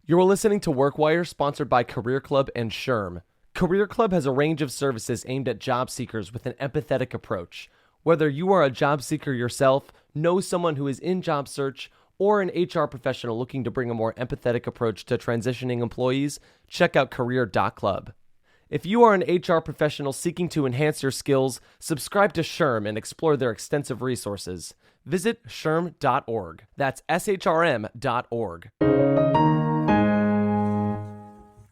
You're listening to WorkWire, sponsored by Career Club and SHRM. Career Club has a range of services aimed at job seekers with an empathetic approach. Whether you are a job seeker yourself, know someone who is in job search, or an HR professional looking to bring a more empathetic approach to transitioning employees, check out career.club. If you are an HR professional seeking to enhance your skills, subscribe to SHRM and explore their extensive resources. Visit shrm.org. That's shrm.org.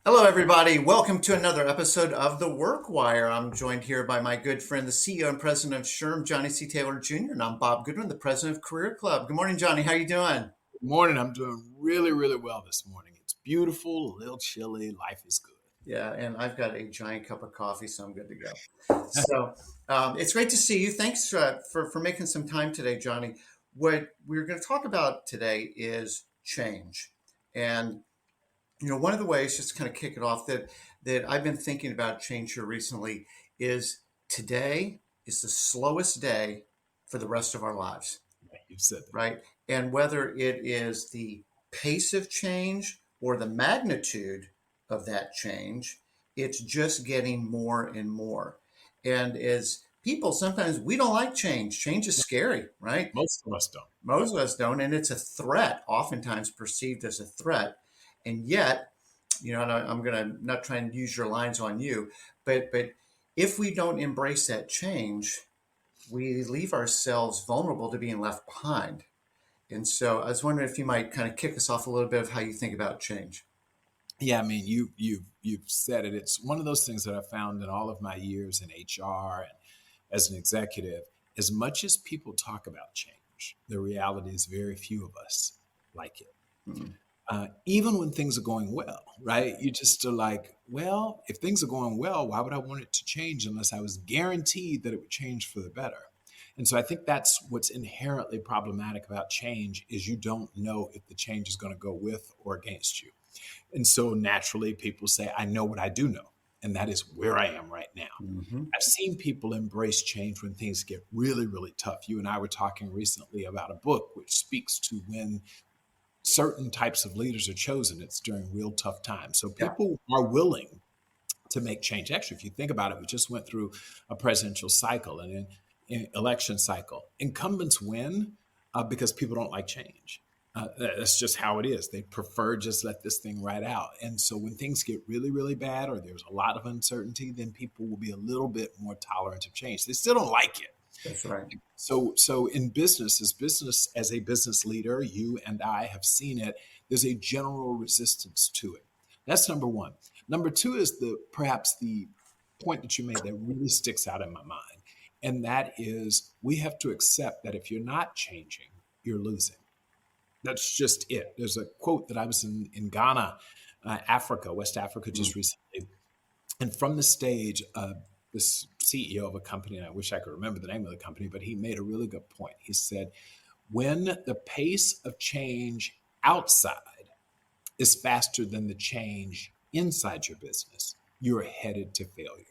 Hello, everybody. Welcome to another episode of The WorkWire. I'm joined here by my good friend, the CEO and president of SHRM, Johnny C. Taylor Jr., and I'm Bob Goodwin, the president of Career Club. Good morning, Johnny. How you doing? Good morning. I'm doing really, really well this morning. It's beautiful, a little chilly. Life is good. Yeah, and I've got a giant cup of coffee, so I'm good to go. So it's great to see you. Thanks for making some time today, Johnny. What we're going to talk about today is change. And one of the ways, just to kind of kick it off, that I've been thinking about change here recently is today is the slowest day for the rest of our lives. You've said that. Right? And whether it is the pace of change or the magnitude of that change, it's just getting more and more. And as people, sometimes we don't like change. Change is scary, right? Most of us don't. Most of us don't. And it's a threat, oftentimes perceived as a threat. And yet, and I'm going to not try and use your lines on you, but if we don't embrace that change, we leave ourselves vulnerable to being left behind. And so I was wondering if you might kind of kick us off a little bit of how you think about change. Yeah, I mean, you've said it. It's one of those things that I found in all of my years in HR and as an executive. As much as people talk about change, the reality is very few of us like it. Mm-hmm. Even when things are going well, right? You just are like, well, if things are going well, why would I want it to change unless I was guaranteed that it would change for the better? And so I think that's what's inherently problematic about change is you don't know if the change is going to go with or against you. And so naturally people say, I know what I do know. And that is where I am right now. Mm-hmm. I've seen people embrace change when things get really, really tough. You and I were talking recently about a book which speaks to when certain types of leaders are chosen. It's during real tough times. So people are willing to make change. Actually, if you think about it, we just went through a presidential cycle and an election cycle. Incumbents win because people don't like change. That's just how it is. They prefer just let this thing ride out. And so when things get really, really bad or there's a lot of uncertainty, then people will be a little bit more tolerant of change. They still don't like it. That's right. So in business, as a business leader, you and I have seen it. There's a general resistance to it. That's number one. Number two is perhaps the point that you made that really sticks out in my mind. And that is we have to accept that if you're not changing, you're losing. That's just it. There's a quote that I was in Ghana, West Africa, just recently. And from the stage, this CEO of a company, and I wish I could remember the name of the company, but he made a really good point. He said, when the pace of change outside is faster than the change inside your business, you're headed to failure,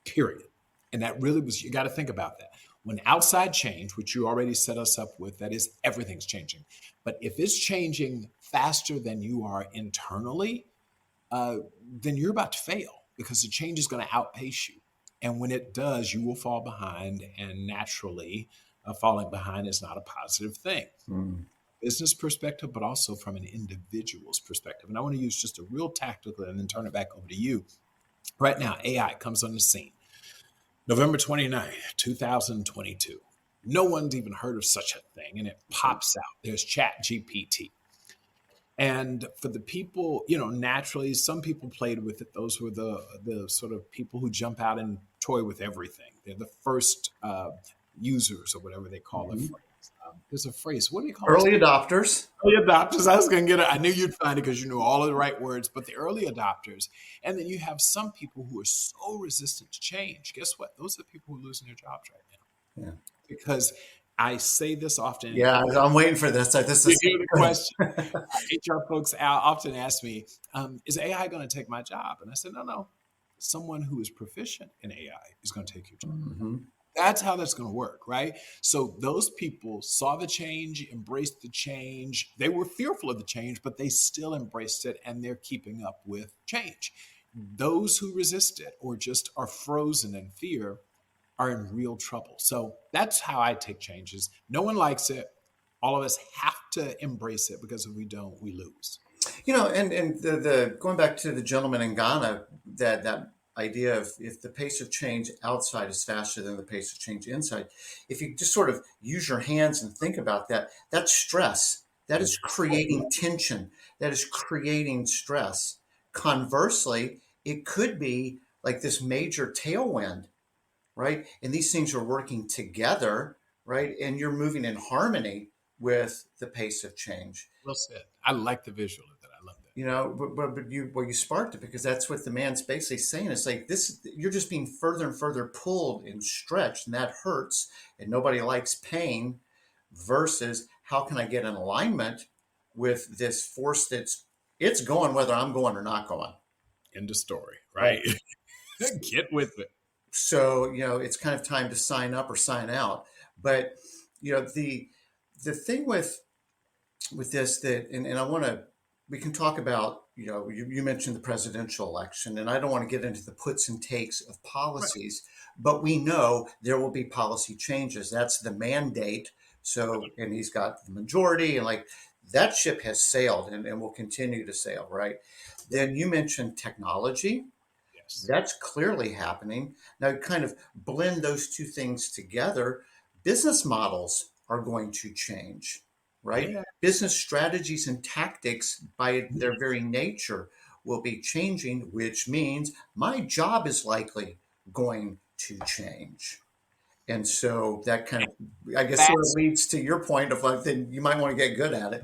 period. And that really was, you got to think about that. When outside change, which you already set us up with, that is everything's changing. But if it's changing faster than you are internally, then you're about to fail because the change is going to outpace you. And when it does, you will fall behind. And naturally, falling behind is not a positive thing. Business perspective, but also from an individual's perspective. And I want to use just a real tactical and then turn it back over to you. Right now, AI comes on the scene. November 29th, 2022. No one's even heard of such a thing. And it pops out. There's ChatGPT. And for the people, naturally, some people played with it. Those were the sort of people who jump out and toy with everything. They're the first users or whatever they call the phrase. There's a phrase. What do you call it? Early adopters. Early adopters. I was going to get it. I knew you'd find it because you knew all of the right words, but the early adopters. And then you have some people who are so resistant to change. Guess what? Those are the people who are losing their jobs right now. Yeah. Because I say this often. Yeah, I'm waiting for this. This is the question. HR folks often ask me, is AI going to take my job? And I said, no. Someone who is proficient in AI is going to take your job. Mm-hmm. That's how that's going to work, right? So those people saw the change, embraced the change. They were fearful of the change, but they still embraced it and they're keeping up with change. Those who resist it or just are frozen in fear are in real trouble. So that's how I take changes. No one likes it. All of us have to embrace it because if we don't, we lose. And the going back to the gentleman in Ghana, that idea of if the pace of change outside is faster than the pace of change inside, if you just sort of use your hands and think about that, that's stress. That is creating tension. That is creating stress. Conversely, it could be like this major tailwind, right? And these things are working together, right? And you're moving in harmony with the pace of change. Well said. I like the visual of that. I love that. But you sparked it because that's what the man's basically saying. It's like this: you're just being further and further pulled and stretched, and that hurts. And nobody likes pain. Versus, how can I get in alignment with this force it's going whether I'm going or not going. End of story, right? Get with it. So it's kind of time to sign up or sign out. But the thing with this that and I want to we can talk about you mentioned the presidential election, and I don't want to get into the puts and takes of policies, but we know there will be policy changes. That's the mandate. So, and he's got the majority, and like that ship has sailed and will continue to sail, right? Then you mentioned technology. Yes. That's clearly happening. Now, kind of blend those two things together. Business models are going to change, right? Yeah. Business strategies and tactics, by their very nature, will be changing, which means my job is likely going to change. And so that kind of, I guess, sort of leads to your point of like, then you might want to get good at it.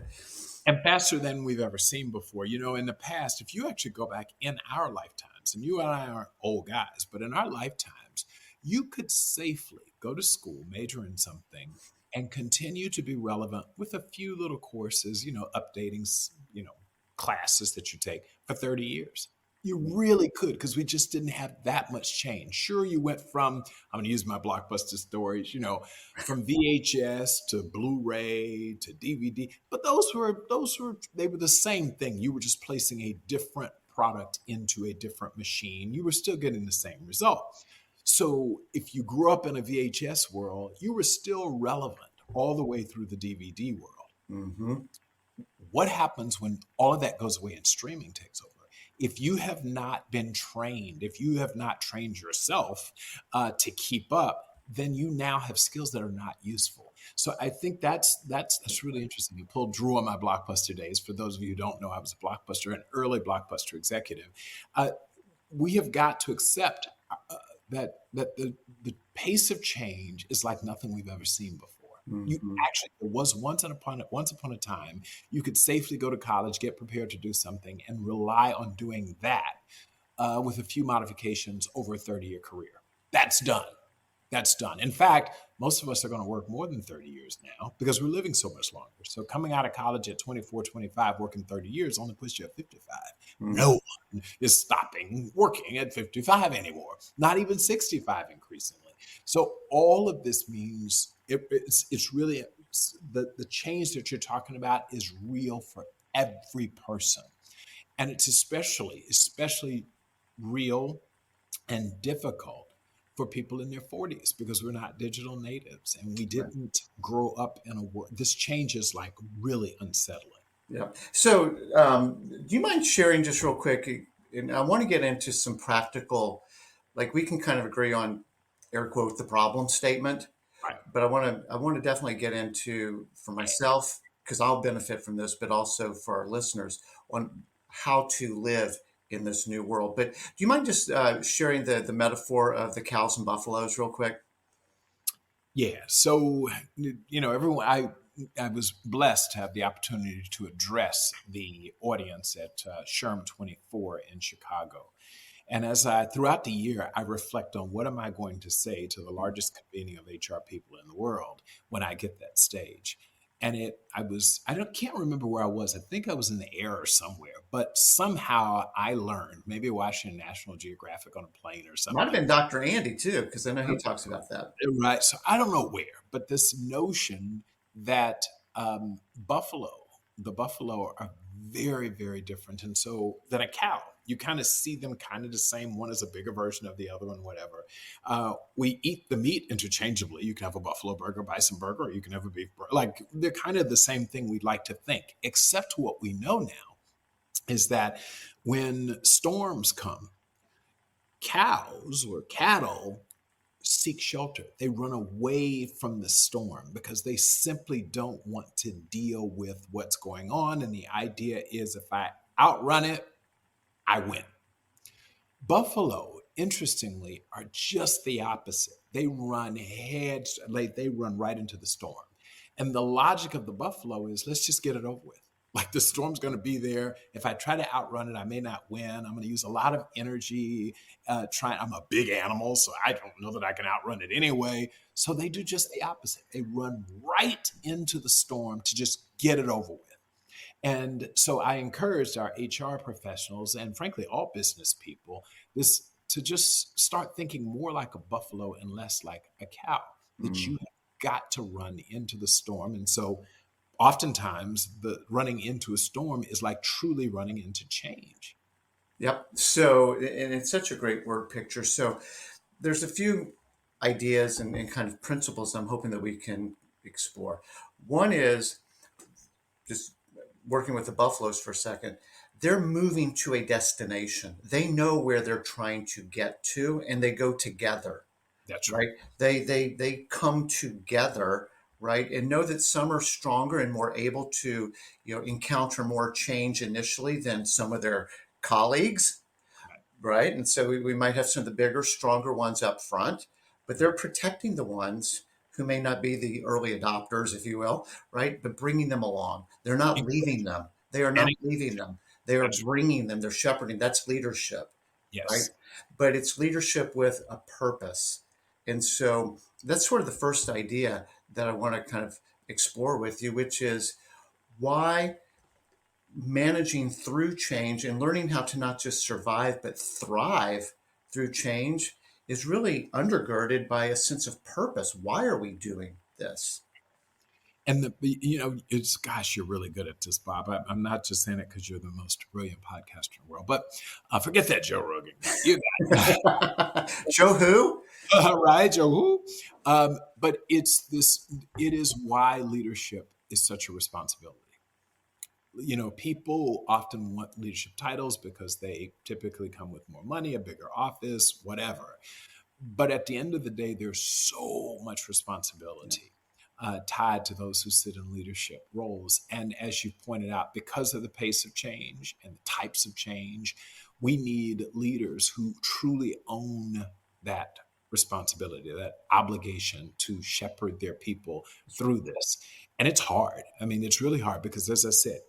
And faster than we've ever seen before. In the past, if you actually go back in our lifetimes, and you and I aren't old guys, but in our lifetimes, you could safely go to school, major in something, and continue to be relevant with a few little courses, updating, classes that you take for 30 years. You really could, because we just didn't have that much change. Sure, you went from, I'm going to use my Blockbuster stories, from VHS to Blu-ray to DVD, but they were the same thing. You were just placing a different product into a different machine. You were still getting the same result. So if you grew up in a VHS world, you were still relevant all the way through the DVD world. Mm-hmm. What happens when all of that goes away and streaming takes over? If you have not been trained, if you have not trained yourself to keep up, then you now have skills that are not useful. So I think that's really interesting. You pulled Drew on my Blockbuster days. For those of you who don't know, I was a Blockbuster, an early Blockbuster executive. We have got to accept that the pace of change is like nothing we've ever seen before. Mm-hmm. There was once upon a time, you could safely go to college, get prepared to do something, and rely on doing that with a few modifications over a 30-year career. That's done. That's done. In fact, most of us are going to work more than 30 years now because we're living so much longer. So coming out of college at 24, 25, working 30 years only puts you at 55. Mm-hmm. No one is stopping working at 55 anymore, not even 65 increasingly. So all of this means it's really the change that you're talking about is real for every person. And it's especially real and difficult for people in their 40s because we're not digital natives and we didn't grow up in a world. This change is like really unsettling. Yeah. So do you mind sharing just real quick? And I want to get into some practical, like we can kind of agree on air quote, the problem statement. Right. But I want to definitely get into for myself, because I'll benefit from this, but also for our listeners on how to live in this new world. But do you mind just sharing the metaphor of the cows and buffaloes real quick? Yeah. So, everyone, I was blessed to have the opportunity to address the audience at SHRM 24 in Chicago. And throughout the year, I reflect on what am I going to say to the largest convening of HR people in the world when I get that stage. And can't remember where I was. I think I was in the air or somewhere, but somehow I learned, maybe watching National Geographic on a plane or Might have something. been Dr. Andy too, because I know he talks about that. Right. So I don't know where, but this notion that buffalo, the buffalo are very, very different. And so than a cow, you kind of see them kind of the same. One is a bigger version of the other one, whatever. We eat the meat interchangeably. You can have a buffalo burger, bison burger, or you can have a beef burger. Like they're kind of the same thing we'd like to think, except what we know now is that when storms come, cows or cattle seek shelter. They run away from the storm because they simply don't want to deal with what's going on. And the idea is if I outrun it, I win. Buffalo, interestingly, are just the opposite. They run they run right into the storm. And the logic of the buffalo is let's just get it over with. Like the storm's going to be there. If I try to outrun it, I may not win. I'm going to use a lot of energy trying. I'm a big animal, so I don't know that I can outrun it anyway. So they do just the opposite. They run right into the storm to just get it over with. And so I encouraged our HR professionals and frankly, all business people, this to just start thinking more like a buffalo and less like a cow, that you have got to run into the storm. And so oftentimes the running into a storm is like truly running into change. Yep. So, and it's such a great word picture. So there's a few ideas and kind of principles I'm hoping that we can explore. One is just working with the buffaloes for a second. They're moving to a destination. They know where they're trying to get to, and they go together. That's right. Right? They come together, right, and know that some are stronger and more able to, encounter more change initially than some of their colleagues, right? And so we might have some of the bigger, stronger ones up front, but they're protecting the ones who may not be the early adopters, if you will, right? But bringing them along. They're not leaving them. They are not And leaving them. They are that's bringing them. They're shepherding. That's leadership, right? yes. But it's leadership with a purpose. And so that's sort of the first idea that I want to kind of explore with you, which is why managing through change and learning how to not just survive, but thrive through change is really undergirded by a sense of purpose. Why are we doing this? And it's gosh, you're really good at this, Bob. I'm not just saying it because you're the most brilliant podcaster in the world, but forget that Joe Rogan guy. You got Joe who? right, Joe who? But it's this. It is why leadership is such a responsibility. People often want leadership titles because they typically come with more money, a bigger office, whatever. But at the end of the day, there's so much responsibility tied to those who sit in leadership roles. And as you pointed out, because of the pace of change and the types of change, we need leaders who truly own that responsibility, that obligation to shepherd their people through this. And it's hard. I mean, it's really hard because, as I said,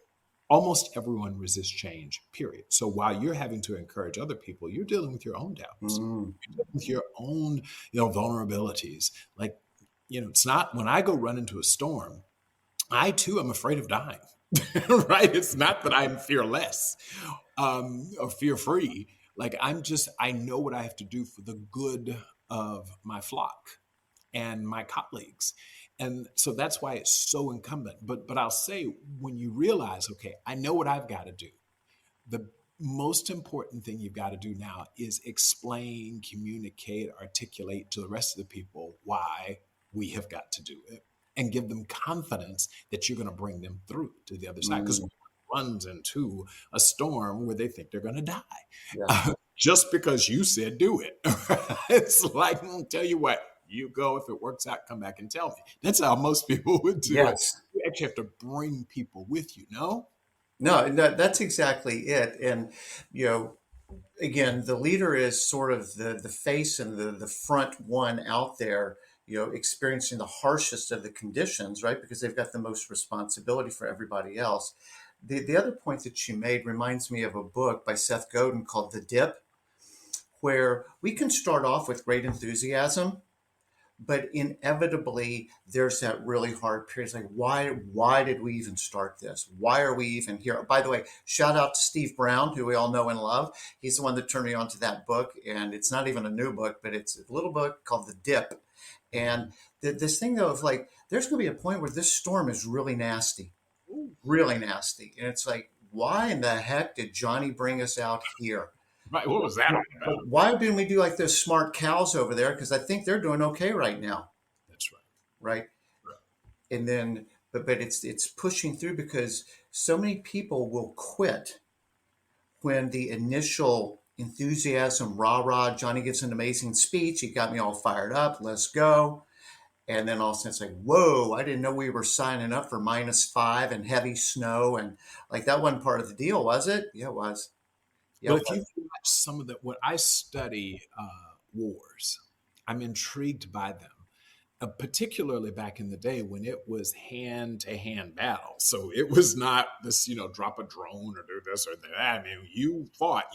almost everyone resists change, period. So while you're having to encourage other people, you're dealing with your own doubts, you're dealing with your own, vulnerabilities. Like, it's not when I go run into a storm, I too am afraid of dying, right? It's not that I'm fearless or fear free. Like I know what I have to do for the good of my flock and my colleagues. And so that's why it's so incumbent. But I'll say when you realize, okay, I know what I've got to do. The most important thing you've got to do now is explain, communicate, articulate to the rest of the people why we have got to do it and give them confidence that you're going to bring them through to the other side. Because runs into a storm where they think they're going to die just because you said do it. It's like, I'll tell you what, you go, if it works out, come back and tell me. That's how most people would do it. You actually have to bring people with you, no? No, that's exactly it. And, again, the leader is sort of the face and the front one out there, experiencing the harshest of the conditions, right? Because they've got the most responsibility for everybody else. The other point that you made reminds me of a book by Seth Godin called The Dip, where we can start off with great enthusiasm, but inevitably there's that really hard period. It's like, why did we even start this? Why are we even here? By the way, shout out to Steve Brown, who we all know and love. He's the one that turned me on to that book, and it's not even a new book, but it's a little book called The Dip. And this thing though of like, there's going to be a point where this storm is really nasty, and it's like, why in the heck did Johnny bring us out here? Right. What was that all about? But why didn't we do like those smart cows over there? Because I think they're doing okay right now, That's right. right? Right. And then, but it's pushing through because so many people will quit when the initial enthusiasm, rah rah, Johnny gives an amazing speech, he got me all fired up, let's go. And then all of a sudden it's like, whoa, I didn't know we were signing up for -5 and heavy snow. And like that wasn't part of the deal, was it? Yeah, it was. Yeah, Well, it if was. you watch some of the, what I study wars, I'm intrigued by them, particularly back in the day when it was hand to hand battle. So it was not this, drop a drone or do this or that. I mean, you fought.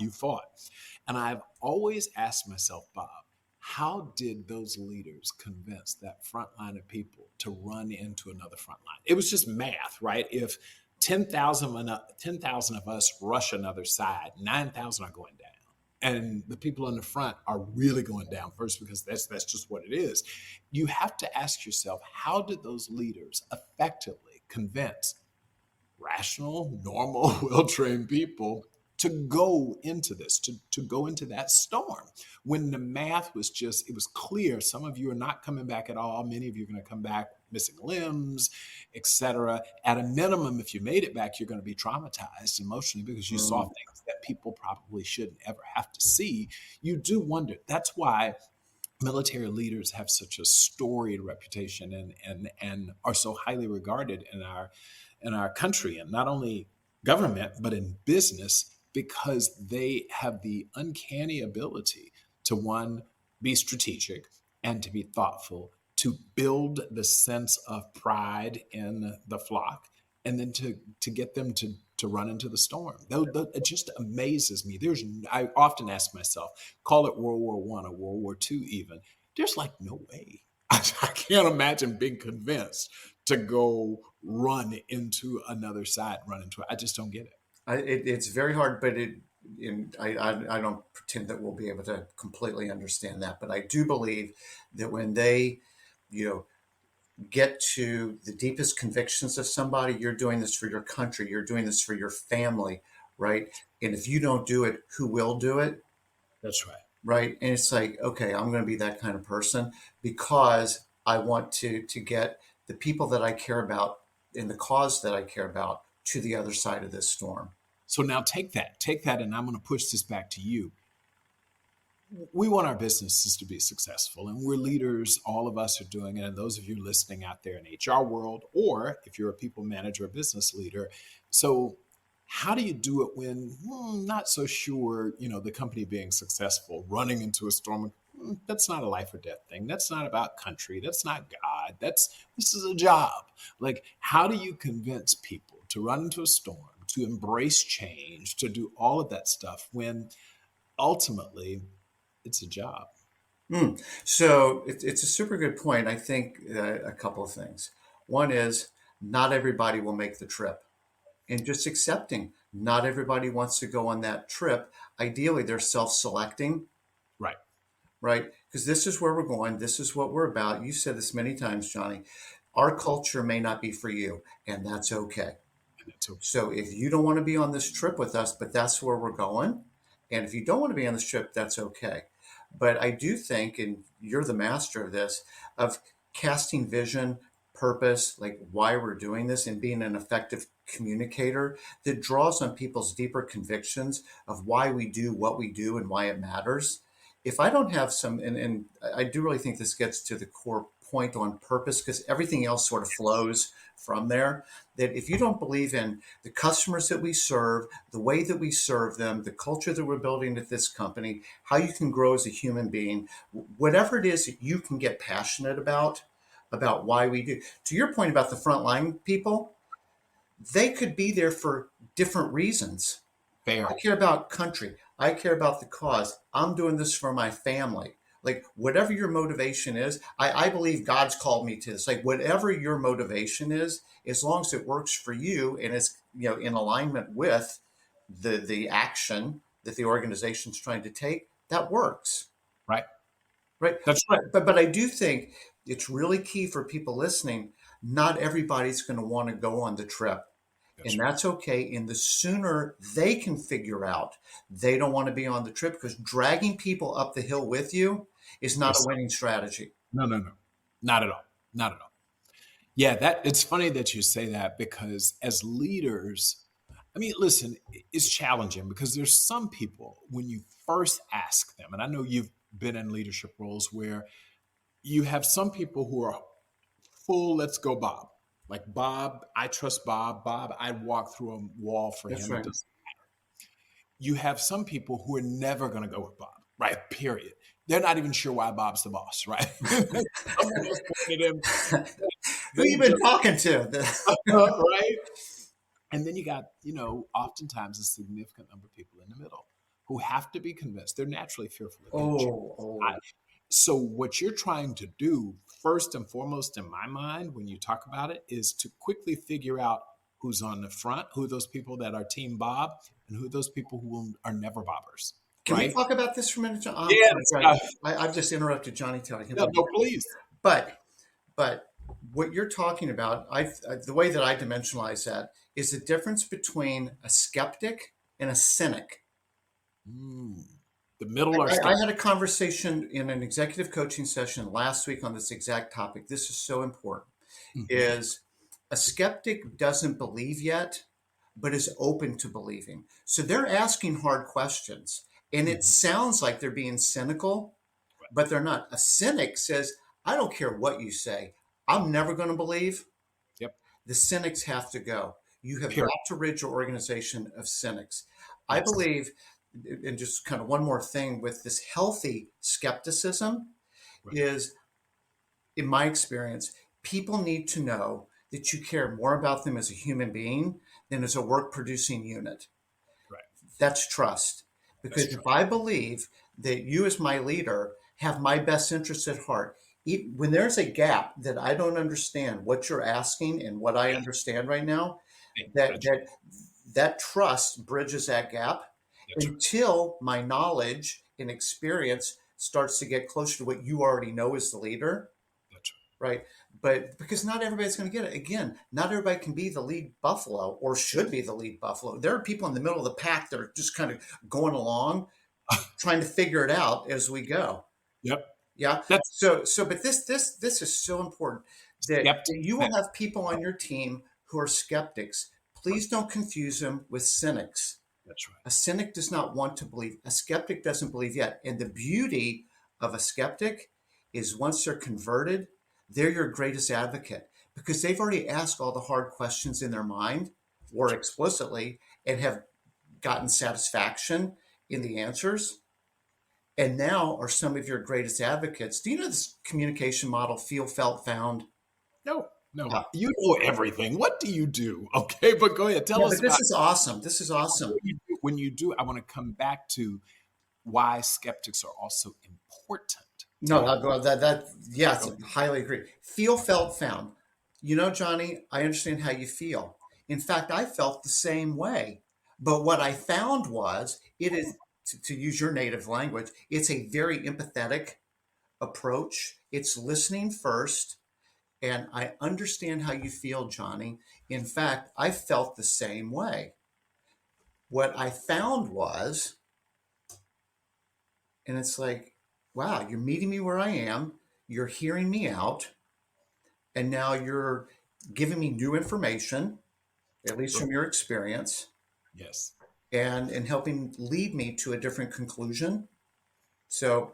And I've always asked myself, Bob, how did those leaders convince that front line of people to run into another front line? It was just math, right? If 10,000 of us rush another side, 9,000 are going down. And the people in the front are really going down first because that's just what it is. You have to ask yourself, how did those leaders effectively convince rational, normal, well-trained people to go into this, to go into that storm when the math was just, it was clear. Some of you are not coming back at all. Many of you are going to come back missing limbs, etc. At a minimum, if you made it back, you're going to be traumatized emotionally because you saw things that people probably shouldn't ever have to see. You do wonder. That's why military leaders have such a storied reputation and are so highly regarded in our country, and not only government but in business, because they have the uncanny ability to, one, be strategic and to be thoughtful, to build the sense of pride in the flock, and then to get them to run into the storm. It just amazes me. I often ask myself, call it World War I or World War II even, there's like no way. I can't imagine being convinced to go run into another side, I just don't get it. It's very hard, but I don't pretend that we'll be able to completely understand that. But I do believe that when they, you know, get to the deepest convictions of somebody, you're doing this for your country, you're doing this for your family, right? And if you don't do it, who will do it? That's right. Right. And it's like, okay, I'm going to be that kind of person because I want to get the people that I care about and the cause that I care about to the other side of this storm. So now take that, and I'm going to push this back to you. We want our businesses to be successful, and we're leaders. All of us are doing it. And those of you listening out there in HR world, or if you're a people manager, a business leader. So how do you do it when not so sure, the company being successful, running into a storm? That's not a life or death thing. That's not about country. That's not God. This is a job. Like, how do you convince people to run into a storm, to embrace change, to do all of that stuff when ultimately it's a job? So it's a super good point. I think a couple of things. One is not everybody will make the trip, and just accepting not everybody wants to go on that trip. Ideally, they're self-selecting, Right. right? Because this is where we're going. This is what we're about. You said this many times, Johnny. Our culture may not be for you, and that's okay. And it's okay. So if you don't want to be on this trip with us, but that's where we're going, and if you don't want to be on this trip, that's okay. But I do think, and you're the master of this, of casting vision, purpose, like why we're doing this, and being an effective communicator that draws on people's deeper convictions of why we do what we do and why it matters. If I don't have some, and I do really think this gets to the core point on purpose, because everything else sort of flows from there, that if you don't believe in the customers that we serve, the way that we serve them, the culture that we're building at this company, how you can grow as a human being, whatever it is that you can get passionate about why we do. To your point about the frontline people, they could be there for different reasons. Fair. I care about country. I care about the cause. I'm doing this for my family. Like whatever your motivation is, I believe God's called me to this. Like whatever your motivation is, as long as it works for you and is, in alignment with the action that the organization's trying to take, that works. Right. Right. That's right. But I do think it's really key for people listening. Not everybody's going to want to go on the trip. And that's okay. And the sooner they can figure out they don't want to be on the trip, because dragging people up the hill with you is not a winning strategy. No. Not at all. Not at all. Yeah, it's funny that you say that, because as leaders, I mean, listen, it's challenging because there's some people when you first ask them, and I know you've been in leadership roles where you have some people who are full, let's go, Bob. Like Bob, I trust Bob. Bob, I'd walk through a wall for That's him. right. You have some people who are never going to go with Bob, right? Period. They're not even sure why Bob's the boss, right? Who you been talking to? Right? And then you got, oftentimes a significant number of people in the middle who have to be convinced. They're naturally fearful of danger. So what you're trying to do, first and foremost, in my mind, when you talk about it, is to quickly figure out who's on the front, who are those people that are Team Bob, and who are those people who are never bobbers. Can we talk about this for a minute, John? I've just interrupted Johnny telling him. No, please. But what you're talking about, the way that I dimensionalize that is the difference between a skeptic and a cynic. The middle are. I had a conversation in an executive coaching session last week on this exact topic. This is so important. Is a skeptic doesn't believe yet, but is open to believing. So they're asking hard questions, and it sounds like they're being cynical, but they're not. A cynic says, I don't care what you say. I'm never going to believe. Yep. The cynics have to go. You have got to rid your organization of cynics. I believe, and just kind of one more thing with this healthy skepticism is, in my experience, people need to know that you care more about them as a human being than as a work producing unit. Right. That's trust. Because if I believe that you as my leader have my best interests at heart, when there's a gap that I don't understand what you're asking and what I understand right now, that trust bridges that gap until my knowledge and experience starts to get closer to what you already know as the leader. That's right. But because not everybody's going to get it. Again, not everybody can be the lead buffalo or should be the lead buffalo. There are people in the middle of the pack that are just kind of going along, trying to figure it out as we go. Yep. Yeah. But this is so important that you will have people on your team who are skeptics. Please don't confuse them with cynics. That's right. A cynic does not want to believe. A skeptic doesn't believe yet. And the beauty of a skeptic is once they're converted, they're your greatest advocate because they've already asked all the hard questions in their mind or explicitly and have gotten satisfaction in the answers. And now are some of your greatest advocates. Do you know this communication model, feel, felt, found? No. You know everything. What do you do? Okay, but go ahead. Tell us. This is awesome. This is awesome. When you do, I want to come back to why skeptics are also important. Yes, highly agree. Feel, felt, found. Johnny, I understand how you feel. In fact, I felt the same way. But what I found was it is, to use your native language, it's a very empathetic approach. It's listening first. And I understand how you feel, Johnny. In fact, I felt the same way. What I found was, and it's like, wow, you're meeting me where I am. You're hearing me out. And now you're giving me new information, at least from your experience. Yes. And helping lead me to a different conclusion. So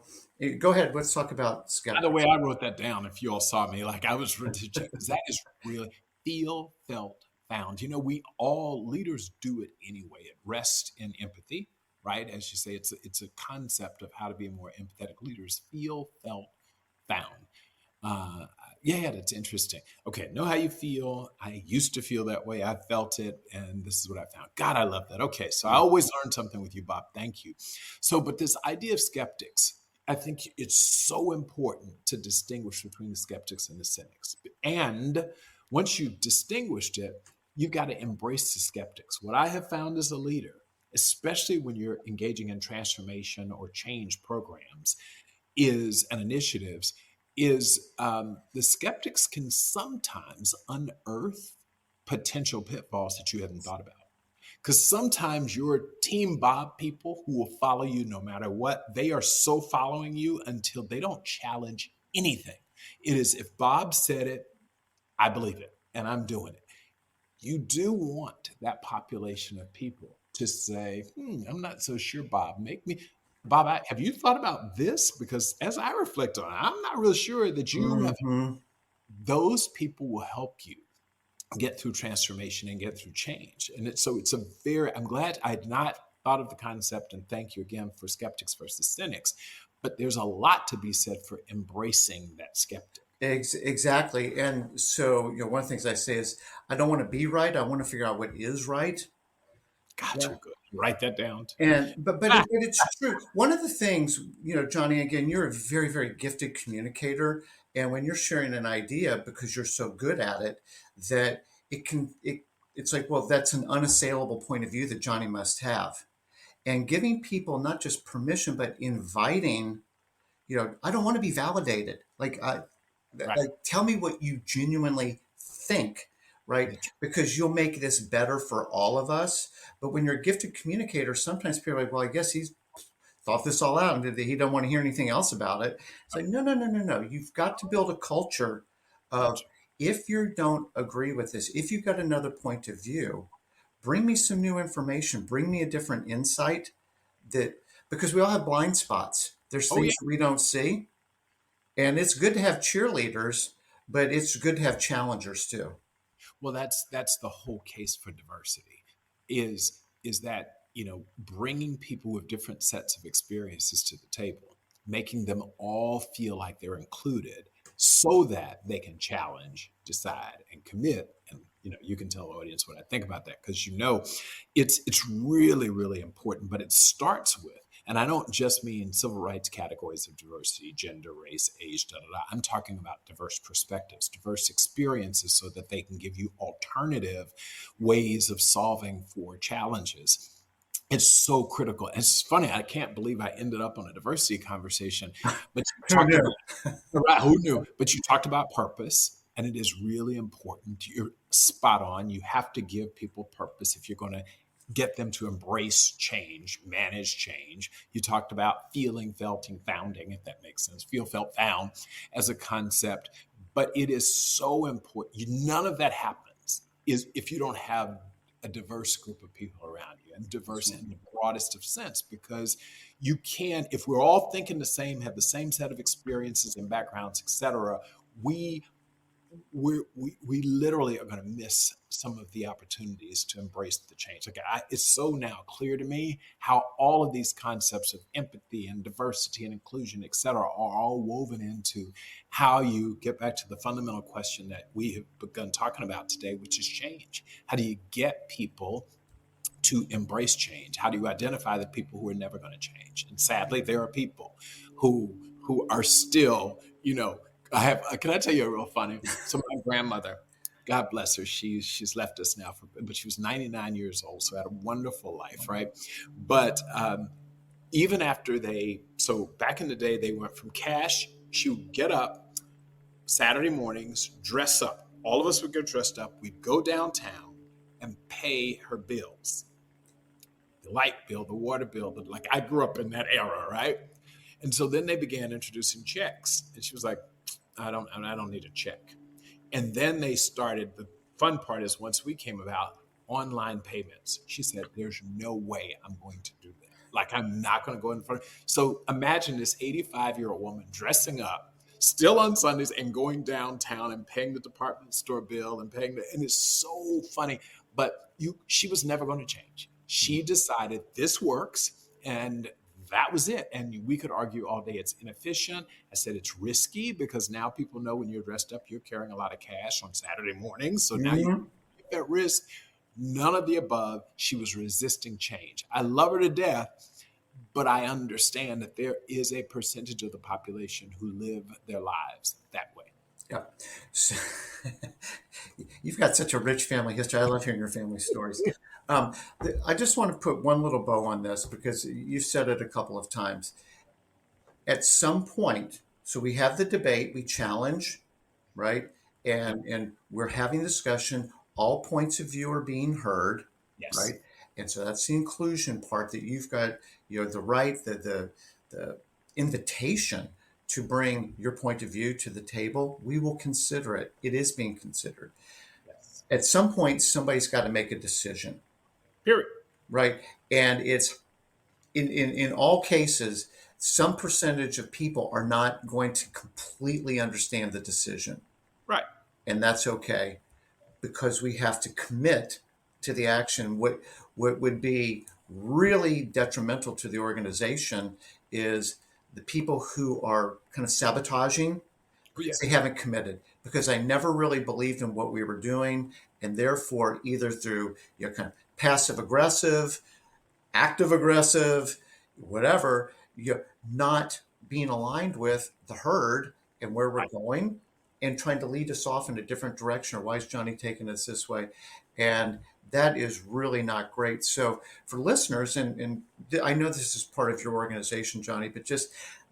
go ahead. Let's talk about skeptics. By the way, I wrote that down. If you all saw me, I was ready to check, because that is really feel, felt, found. We all leaders do it anyway. It rests in empathy, right? As you say, it's a concept of how to be more empathetic leaders. Feel, felt, found. That's interesting. Okay, know how you feel. I used to feel that way. I felt it, and this is what I found. God, I love that. Okay, so I always learn something with you, Bob. Thank you. So, but this idea of skeptics, I think it's so important to distinguish between the skeptics and the cynics. And once you've distinguished it, you've got to embrace the skeptics. What I have found as a leader, especially when you're engaging in transformation or change programs, is and initiatives, is the skeptics can sometimes unearth potential pitfalls that you hadn't thought about. Because sometimes your team Bob people who will follow you no matter what, they are so following you until they don't challenge anything. It is if Bob said it, I believe it and I'm doing it. You do want that population of people to say, I'm not so sure, Bob. Bob, have you thought about this? Because as I reflect on it, I'm not really sure that you have. Mm-hmm. Those people will help you get through transformation and get through change. And I'm glad I had not thought of the concept, and thank you again for skeptics versus cynics, but there's a lot to be said for embracing that skeptic. Exactly. And so, one of the things I say is, I don't want to be right. I want to figure out what is right. God, you're good. Write that down. And but it's true. One of the things, Johnny, again, you're a very, very gifted communicator, and when you're sharing an idea, because you're so good at it, that it's like, well, that's an unassailable point of view that Johnny must have, and giving people not just permission but inviting. I don't want to be validated. Right. Like, tell me what you genuinely think, right? Because you'll make this better for all of us. But when you're a gifted communicator, sometimes people are like, well, I guess he's thought this all out and he don't want to hear anything else about it. It's like, no, no, no, no, no. You've got to build a culture of, if you don't agree with this, if you've got another point of view, bring me some new information, bring me a different insight, because we all have blind spots. There's Oh, yeah. things that we don't see. And it's good to have cheerleaders, but it's good to have challengers too. Well, that's the whole case for diversity is that, bringing people with different sets of experiences to the table, making them all feel like they're included so that they can challenge, decide, and commit. And, you can tell the audience what I think about that, because, it's really, really important, but it starts with, and I don't just mean civil rights categories of diversity, gender, race, age, da, da, da. I'm talking about diverse perspectives, diverse experiences, so that they can give you alternative ways of solving for challenges. It's so critical. And it's funny, I can't believe I ended up on a diversity conversation, but you talked about, right, who knew? But you talked about purpose, and it is really important. You're spot on. You have to give people purpose if you're going to get them to embrace change, manage change. You talked about feeling, felting, founding, if that makes sense. Feel, felt, found as a concept. But it is so important. None of that happens is if you don't have a diverse group of people around you, and diverse in the broadest of sense, because you can, if we're all thinking the same, have the same set of experiences and backgrounds, etc., we literally are going to miss some of the opportunities to embrace the change. It's so now clear to me how all of these concepts of empathy and diversity and inclusion, et cetera, are all woven into how you get back to the fundamental question that we have begun talking about today, which is change. How do you get people to embrace change? How do you identify the people who are never going to change? And sadly, there are people who are still, can I tell you a real funny? So my grandmother, God bless her, she's left us now, but she was 99 years old, so had a wonderful life, right? But even after so back in the day, they went from cash. She would get up Saturday mornings, dress up. All of us would get dressed up. We'd go downtown and pay her bills. The light bill, the water bill, I grew up in that era, right? And so then they began introducing checks. And she was like, I don't need a check. And then they started, the fun part is, once we came about, online payments. She said, there's no way I'm going to do that. I'm not going to go in front. So imagine this 85-year-old woman dressing up, still on Sundays, and going downtown and paying the department store bill and and it's so funny. But she was never going to change. She decided this works, and that was it. And we could argue all day it's inefficient. I said it's risky, because now people know when you're dressed up, you're carrying a lot of cash on Saturday mornings. So now you take that risk. None of the above. She was resisting change. I love her to death, but I understand that there is a percentage of the population who live their lives that way. Yeah. So, you've got such a rich family history. I love hearing your family stories. Um, I just want to put one little bow on this because you said it a couple of times. At some point, so we have the debate, we challenge, right? And we're having discussion. All points of view are being heard, Yes. right? And so that's the inclusion part that you've got, the right, the invitation to bring your point of view to the table. We will consider it. It is being considered. Yes. At some point, somebody's got to make a decision, Period. right? And it's in all cases, some percentage of people are not going to completely understand the decision. Right. And that's okay because we have to commit to the action. What would be really detrimental to the organization is the people who are kind of sabotaging because they Yes. haven't committed, because I never really believed in what we were doing. And therefore, either through kind of passive aggressive, active aggressive, whatever, you're not being aligned with the herd and where we're Right. going and trying to lead us off in a different direction, or why is Johnny taking us this way? And that is really not great. So for listeners, and I know this is part of your organization, Johnny, but just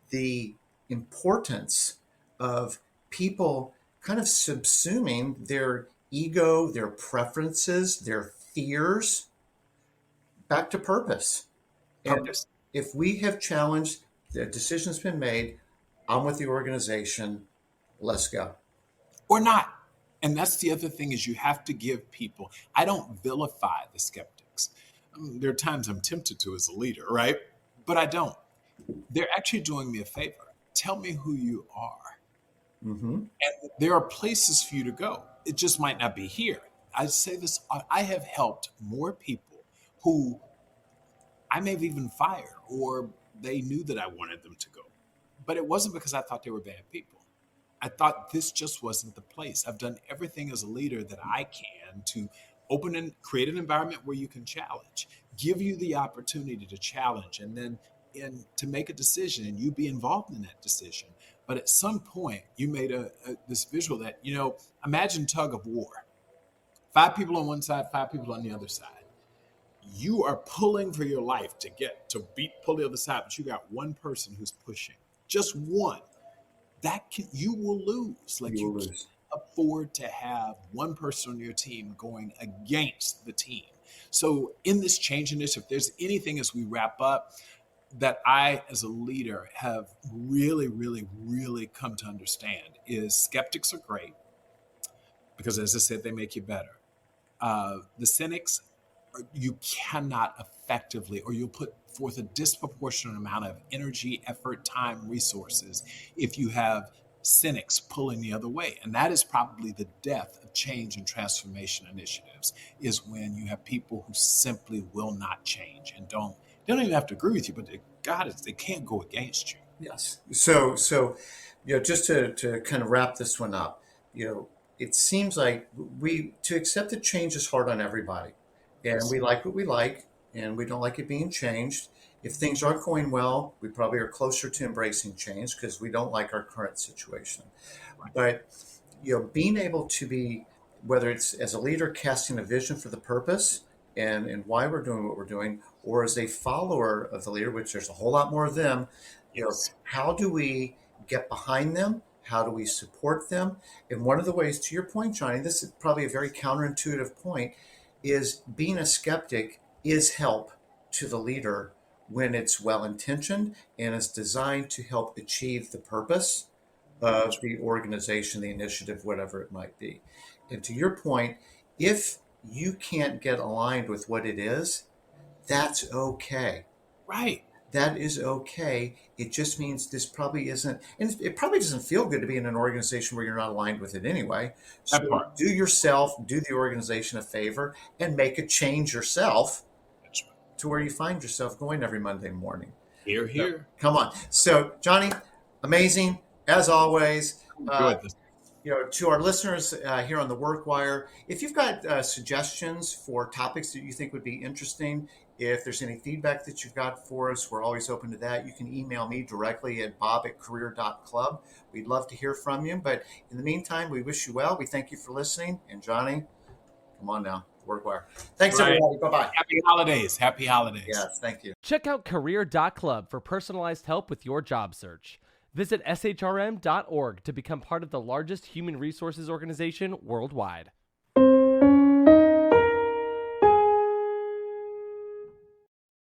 the importance of people kind of subsuming their ego, their preferences, their fears back to purpose. And Purpose. if we have challenged, the decision's been made, I'm with the organization, let's go. Or not. And that's the other thing is you have to give people, I don't vilify the skeptics. There are times I'm tempted to as a leader, right? But I don't. They're actually doing me a favor. Tell me who you are. Mm-hmm. And there are places for you to go. It just might not be here. I say this, I have helped more people who I may have even fired or they knew that I wanted them to go. But it wasn't because I thought they were bad people. I thought this just wasn't the place. I've done everything as a leader that I can to open and create an environment where you can challenge, give you the opportunity to challenge, and then to make a decision and you be involved in that decision. But at some point, you made this visual that, imagine tug of war. 5 people on one side, 5 people on the other side. You are pulling for your life to pull the other side, but you got one person who's pushing, just one. You will lose. Like, You you will can't lose. afford to have one person on your team going against the team. So in this change initiative, if there's anything as we wrap up that I, as a leader, have really, really, really come to understand is skeptics are great because, as I said, they make you better. The cynics, you cannot effectively, or you'll put forth a disproportionate amount of energy, effort, time, resources if you have cynics pulling the other way. And that is probably the death of change and transformation initiatives, is when you have people who simply will not change and they don't even have to agree with you, but they can't go against you. Yes. So just to kind of wrap this one up, it seems like to accept that change is hard on everybody. And Yes. we like what we like, and we don't like it being changed. If things aren't going well, we probably are closer to embracing change because we don't like our current situation. Right. But being able to be, whether it's as a leader casting a vision for the purpose and why we're doing what we're doing, or as a follower of the leader, which there's a whole lot more of them, Yes. how do we get behind them? How do we support them? And one of the ways, to your point, Johnny, this is probably a very counterintuitive point, is being a skeptic is help to the leader when it's well intentioned and is designed to help achieve the purpose of the organization, the initiative, whatever it might be. And to your point, if you can't get aligned with what it is, that's okay. Right. That is okay. It just means this probably isn't, and it probably doesn't feel good to be in an organization where you're not aligned with it anyway. That So part. do yourself, do the organization a favor, and make a change yourself That's right. to where you find yourself going every Monday morning. Here, So, here. come on. So, Johnny, amazing as always. Good. To our listeners here on the Work Wire, if you've got suggestions for topics that you think would be interesting, If there's any feedback that you've got for us, we're always open to that. You can email me directly at bob@career.club. We'd love to hear from you. But in the meantime, we wish you well. We thank you for listening. And Johnny, come on now, work wire. Thanks, Right. everybody. Bye-bye. Happy holidays. Happy holidays. Yes, thank you. Check out career.club for personalized help with your job search. Visit shrm.org to become part of the largest human resources organization worldwide.